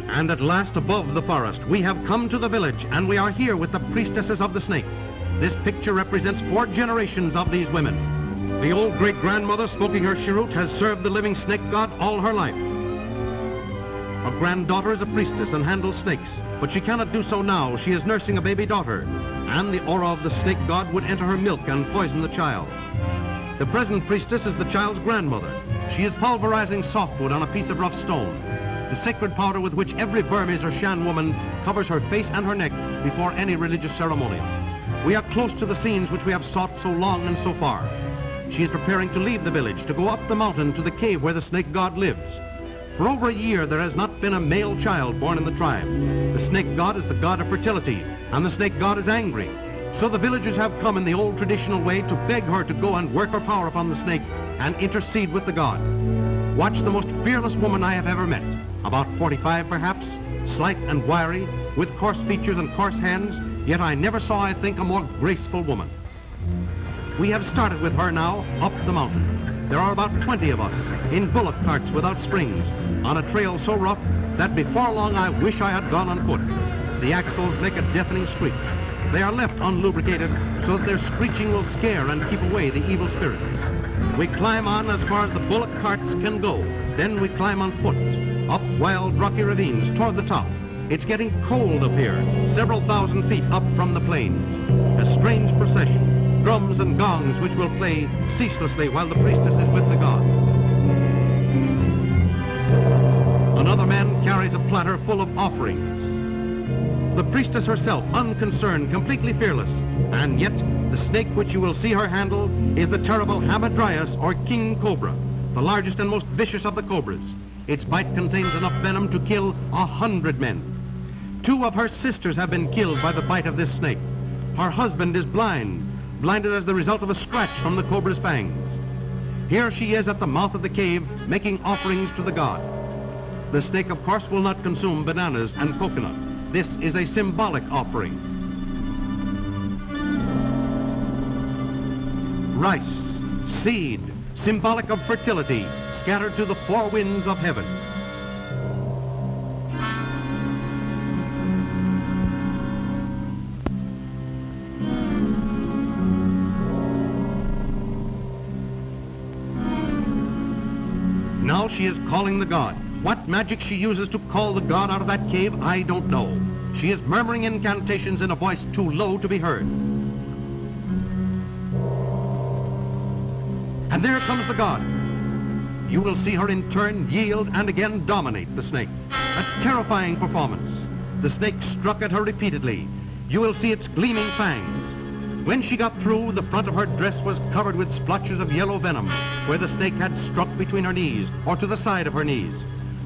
And at last, above the forest, we have come to the village, and we are here with the priestesses of the snake. This picture represents 4 generations of these women. The old great-grandmother smoking her cheroot has served the living snake god all her life. Her granddaughter is a priestess and handles snakes, but she cannot do so now. She is nursing a baby daughter, and the aura of the snake god would enter her milk and poison the child. The present priestess is the child's grandmother. She is pulverizing softwood on a piece of rough stone, the sacred powder with which every Burmese or Shan woman covers her face and her neck before any religious ceremonial. We are close to the scenes which we have sought so long and so far. She is preparing to leave the village, to go up the mountain to the cave where the snake god lives. For over a year there has not been a male child born in the tribe. The snake god is the god of fertility, and the snake god is angry. So the villagers have come in the old traditional way to beg her to go and work her power upon the snake and intercede with the god. Watch the most fearless woman I have ever met, about 45 perhaps, slight and wiry, with coarse features and coarse hands, yet I never saw, I think, a more graceful woman. We have started with her now up the mountain. There are about 20 of us in bullock carts without springs, on a trail so rough that before long I wish I had gone on foot. The axles make a deafening screech. They are left unlubricated so that their screeching will scare and keep away the evil spirits. We climb on as far as the bullock carts can go. Then we climb on foot, up wild rocky ravines toward the top. It's getting cold up here, several thousand feet up from the plains. A strange procession, drums and gongs which will play ceaselessly while the priestess is with the god. Another man carries a platter full of offerings. The priestess herself, unconcerned, completely fearless, and yet the snake which you will see her handle is the terrible Hamadryas, or king cobra, the largest and most vicious of the cobras. Its bite contains enough venom to kill 100 men. 2 of her sisters have been killed by the bite of this snake. Her husband is blinded as the result of a scratch from the cobra's fangs. Here she is at the mouth of the cave, making offerings to the god. The snake, of course, will not consume bananas and coconut. This is a symbolic offering. Rice, seed, symbolic of fertility, scattered to the 4 winds of heaven. Now she is calling the god. What magic she uses to call the god out of that cave, I don't know. She is murmuring incantations in a voice too low to be heard. And there comes the god. You will see her in turn yield and again dominate the snake. A terrifying performance. The snake struck at her repeatedly. You will see its gleaming fangs. When she got through, the front of her dress was covered with splotches of yellow venom, where the snake had struck between her knees or to the side of her knees.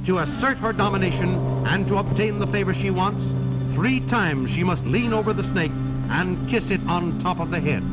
To assert her domination and to obtain the favor she wants, 3 times she must lean over the snake and kiss it on top of the head.